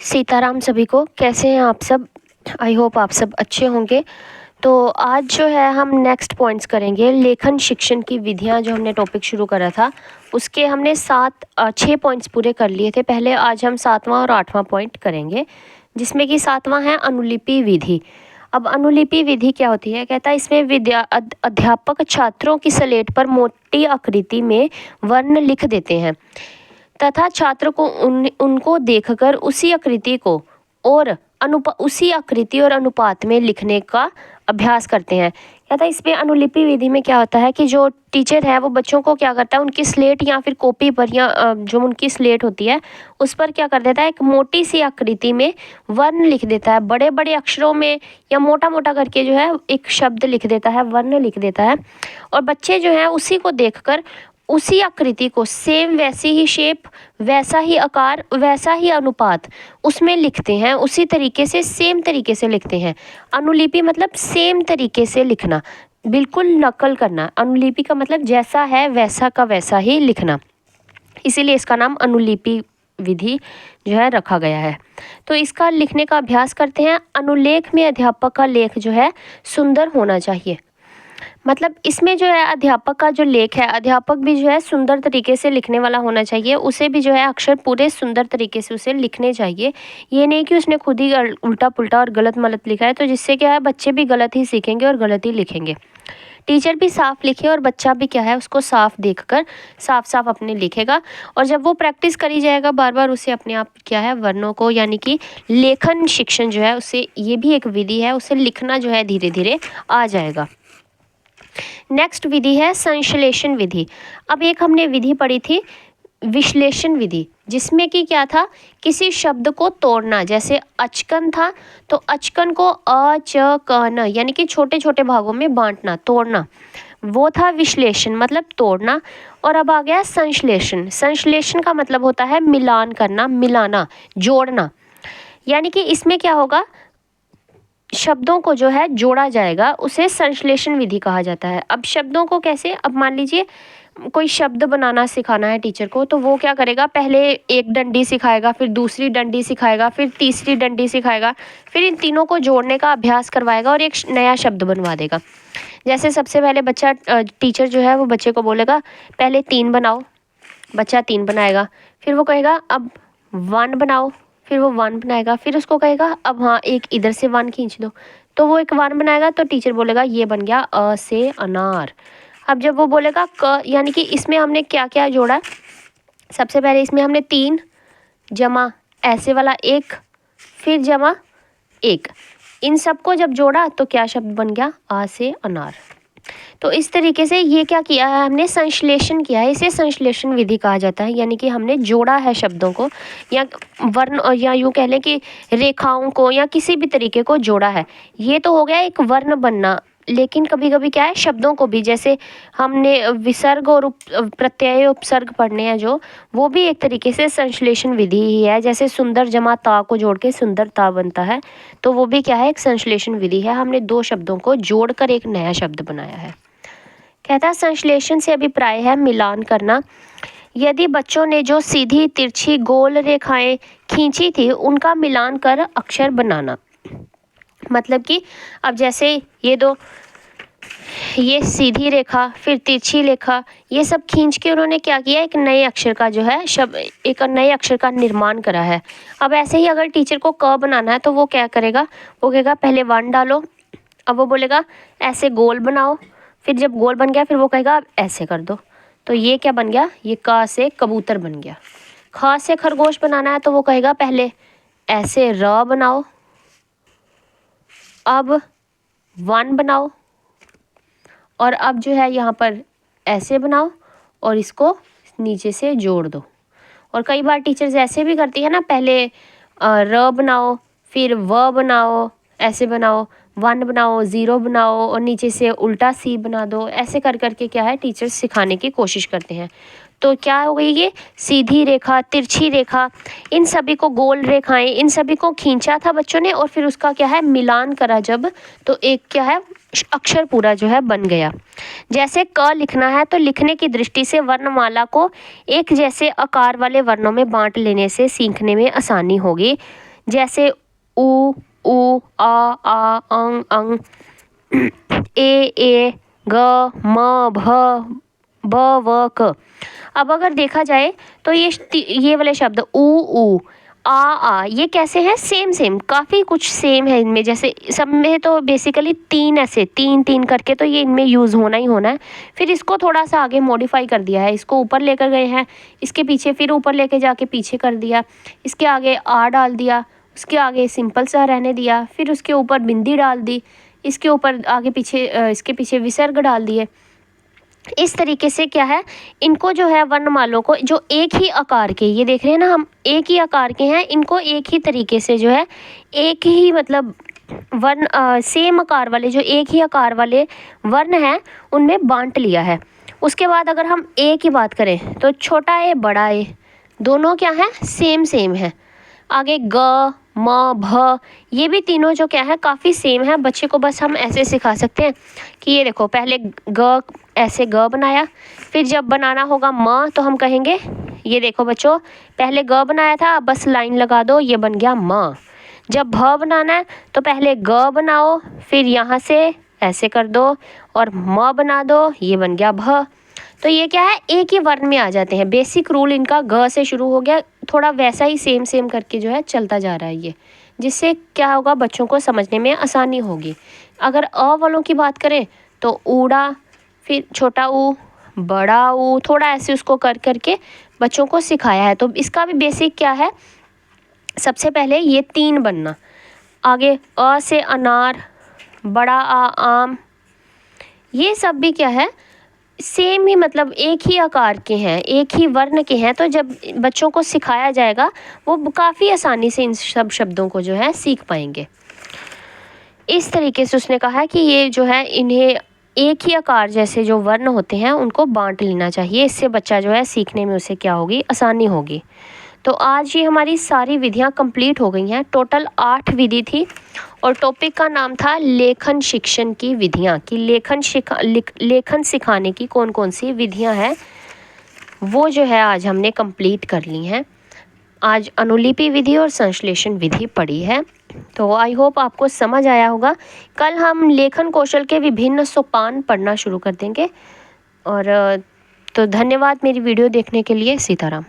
सीताराम सभी को। कैसे हैं आप सब? आई होप आप सब अच्छे होंगे। तो आज जो है हम नेक्स्ट पॉइंट्स करेंगे लेखन शिक्षण की विधियां। जो हमने टॉपिक शुरू करा था उसके हमने 6 पॉइंट्स पूरे कर लिए थे पहले। आज हम 7वां और 8वां पॉइंट करेंगे, जिसमें कि 7वां है अनुलिपि विधि। अब अनुलिपि विधि क्या होती है? कहता है इसमें अध्यापक छात्रों की स्लेट पर मोटी आकृति में वर्ण लिख देते हैं तथा छात्र को उनको देखकर उसी आकृति और अनुपात में लिखने का अभ्यास करते हैं। कहता है इसमें अनुलिपि विधि में क्या होता है कि जो टीचर है वो बच्चों को क्या करता है, उनकी स्लेट या फिर कॉपी पर या जो उनकी स्लेट होती है उस पर क्या कर देता है, एक मोटी सी आकृति में वर्ण लिख देता है। बड़े बड़े अक्षरों में या मोटा मोटा करके जो है एक शब्द लिख देता है, वर्ण लिख देता है। और बच्चे जो है उसी को देखकर उसी आकृति को सेम वैसी ही शेप, वैसा ही आकार, वैसा ही अनुपात उसमें लिखते हैं। उसी तरीके से सेम तरीके से लिखते हैं। अनुलिपि मतलब सेम तरीके से लिखना, बिल्कुल नकल करना। अनुलिपि का मतलब जैसा है वैसा का वैसा ही लिखना, इसीलिए इसका नाम अनुलिपि विधि जो है रखा गया है। तो इसका लिखने का अभ्यास करते हैं। अनुलेख में अध्यापक का लेख जो है सुंदर होना चाहिए। मतलब इसमें जो है अध्यापक का जो लेख है, अध्यापक भी जो है सुंदर तरीके से लिखने वाला होना चाहिए। उसे भी जो है अक्षर पूरे सुंदर तरीके से उसे लिखने चाहिए। ये नहीं कि उसने खुद ही उल्टा पुल्टा और गलत मलत लिखा है, तो जिससे क्या है बच्चे भी गलत ही सीखेंगे और गलत ही लिखेंगे। टीचर भी साफ लिखे और बच्चा भी क्या है उसको साफ देखकर साफ साफ अपने लिखेगा। और जब वो प्रैक्टिस करी जाएगा बार बार, उसे अपने आप क्या है वर्णों को, यानी कि लेखन शिक्षण जो है उसे, ये भी एक विधि है, उसे लिखना जो है धीरे धीरे आ जाएगा। नेक्स्ट विधि है संश्लेषण विधि। अब एक हमने विधि पढ़ी थी विश्लेषण विधि, जिसमें कि क्या था, किसी शब्द को तोड़ना। जैसे अचकन था तो अचकन को अचकन यानी कि छोटे छोटे भागों में बांटना, तोड़ना, वो था विश्लेषण मतलब तोड़ना। और अब आ गया संश्लेषण। संश्लेषण का मतलब होता है मिलान करना, मिलाना, जोड़ना। यानी कि इसमें क्या होगा, शब्दों को जो है जोड़ा जाएगा, उसे संश्लेषण विधि कहा जाता है। अब शब्दों को कैसे, अब मान लीजिए कोई शब्द बनाना सिखाना है टीचर को, तो वो क्या करेगा, पहले एक डंडी सिखाएगा, फिर दूसरी डंडी सिखाएगा, फिर तीसरी डंडी सिखाएगा, फिर इन तीनों को जोड़ने का अभ्यास करवाएगा और एक नया शब्द बनवा देगा। जैसे सबसे पहले बच्चा, टीचर जो है वो बच्चे को बोलेगा पहले 3 बनाओ, बच्चा 3 बनाएगा। फिर वो कहेगा अब 1 बनाओ, फिर वो 1 बनाएगा। फिर उसको कहेगा अब हाँ एक इधर से 1 खींच दो, तो वो एक 1 बनाएगा। तो टीचर बोलेगा ये बन गया अ से अनार। अब जब वो बोलेगा क, यानी कि इसमें हमने क्या क्या जोड़ा, सबसे पहले इसमें हमने 3 जमा ऐसे वाला 1, फिर जमा 1, इन सबको जब जोड़ा तो क्या शब्द बन गया, आ से अनार। तो इस तरीके से ये क्या किया है, हमने संश्लेषण किया है। इसे संश्लेषण विधि कहा जाता है, यानी कि हमने जोड़ा है शब्दों को, या वर्ण, या यूँ कह लें कि रेखाओं को, या किसी भी तरीके को जोड़ा है। ये तो हो गया एक वर्ण बनना। लेकिन कभी कभी क्या है, शब्दों को भी, जैसे हमने विसर्ग और प्रत्यय उपसर्ग पढ़ने हैं जो, वो भी एक तरीके से संश्लेषण विधि ही है। जैसे सुंदर जमा ता को जोड़ के सुंदरता बनता है, तो वो भी क्या है, एक संश्लेषण विधि है। हमने 2 शब्दों को जोड़कर एक नया शब्द बनाया है। कहता है संश्लेषण से अभिप्राय है मिलान करना। यदि बच्चों ने जो सीधी, तिरछी, गोल रेखाएं खींची थी उनका मिलान कर अक्षर बनाना। मतलब कि अब जैसे ये सीधी रेखा, फिर तिरछी रेखा, ये सब खींच के उन्होंने क्या किया, एक नए अक्षर का जो है एक नए अक्षर का निर्माण करा है। अब ऐसे ही अगर टीचर को क बनाना है तो वो क्या करेगा, वो कहेगा पहले 1 डालो, अब वो बोलेगा ऐसे गोल बनाओ, फिर जब गोल बन गया फिर वो कहेगा अब ऐसे कर दो, तो ये क्या बन गया, ये क से कबूतर बन गया। ख से खरगोश बनाना है तो वो कहेगा पहले ऐसे र बनाओ, अब 1 बनाओ, और अब जो है यहाँ पर ऐसे बनाओ और इसको नीचे से जोड़ दो। और कई बार टीचर्स ऐसे भी करती है ना, पहले र बनाओ, फिर व बनाओ, ऐसे बनाओ, 1 बनाओ, 0 बनाओ और नीचे से उल्टा सी बना दो। ऐसे कर करके क्या है टीचर्स सिखाने की कोशिश करते हैं। तो क्या हो गई, ये सीधी रेखा, तिरछी रेखा, इन सभी को, गोल रेखाएं, इन सभी को खींचा था बच्चों ने और फिर उसका क्या है मिलान करा जब, तो एक क्या है अक्षर पूरा जो है बन गया। जैसे क लिखना है तो लिखने की दृष्टि से वर्णमाला को एक जैसे आकार वाले वर्णों में बांट लेने से सीखने में आसानी होगी। जैसे उ, ऊ, आ, अंग, अंग, ए, ग, म, भ, ब, व, क। अब अगर देखा जाए तो ये वाले शब्द ऊ, आ, ये कैसे हैं? सेम सेम, काफ़ी कुछ सेम है इनमें। जैसे सब में तो बेसिकली तीन, ऐसे तीन तीन करके तो ये इनमें यूज़ होना ही होना है। फिर इसको थोड़ा सा आगे मॉडिफाई कर दिया है, इसको ऊपर लेकर गए हैं, इसके पीछे फिर ऊपर लेके जाके पीछे कर दिया, इसके आगे आ डाल दिया, उसके आगे सिंपल सा रहने दिया, फिर उसके ऊपर बिंदी डाल दी, इसके ऊपर आगे पीछे इसके पीछे विसर्ग डाल दिए। इस तरीके से क्या है, इनको जो है वर्णमालों को जो एक ही आकार के, ये देख रहे हैं ना हम, एक ही आकार के हैं, इनको एक ही तरीके से जो है एक ही मतलब वर्ण सेम आकार वाले, जो एक ही आकार वाले वर्ण हैं उनमें बांट लिया है। उसके बाद अगर हम ए की बात करें तो छोटा ए बड़ा ए दोनों क्या है? सेम सेम है। आगे ग, म, भ, ये भी तीनों जो क्या है काफ़ी सेम है। बच्चे को बस हम ऐसे सिखा सकते हैं कि ये देखो, पहले ग, ऐसे ग बनाया, फिर जब बनाना होगा म तो हम कहेंगे, ये देखो बच्चों, पहले ग बनाया था, बस लाइन लगा दो, ये बन गया म। जब भ बनाना है तो पहले ग बनाओ, फिर यहाँ से ऐसे कर दो और म बना दो, ये बन गया भ। तो ये क्या है, एक ही वर्ण में आ जाते हैं। बेसिक रूल इनका ग से शुरू हो गया, थोड़ा वैसा ही सेम सेम करके जो है चलता जा रहा है ये, जिससे क्या होगा, बच्चों को समझने में आसानी होगी। अगर अ वालों की बात करें तो ऊड़ा, फिर छोटा ऊ, बड़ा ऊ, थोड़ा ऐसे उसको कर करके बच्चों को सिखाया है। तो इसका भी बेसिक क्या है, सबसे पहले ये तीन बनना, आगे अ से अनार, बड़ा आ आम, ये सब भी क्या है, सेम ही, मतलब एक ही आकार के हैं, एक ही वर्ण के हैं। तो जब बच्चों को सिखाया जाएगा वो काफ़ी आसानी से इन सब शब्दों को जो है सीख पाएंगे। इस तरीके से उसने कहा है कि ये जो है, इन्हें एक ही आकार जैसे जो वर्ण होते हैं उनको बांट लेना चाहिए, इससे बच्चा जो है सीखने में उसे क्या होगी, आसानी होगी। तो आज ये हमारी सारी विधियां कंप्लीट हो गई हैं। टोटल 8 विधि थी और टॉपिक का नाम था लेखन शिक्षण की विधियां, कि लेखन सिखाने की कौन कौन सी विधियां हैं, वो जो है आज हमने कंप्लीट कर ली हैं। आज अनुलिपि विधि और संश्लेषण विधि पढ़ी है। तो आई होप आपको समझ आया होगा। कल हम लेखन कौशल के विभिन्न सोपान पढ़ना शुरू कर देंगे। और तो धन्यवाद मेरी वीडियो देखने के लिए। सीताराम।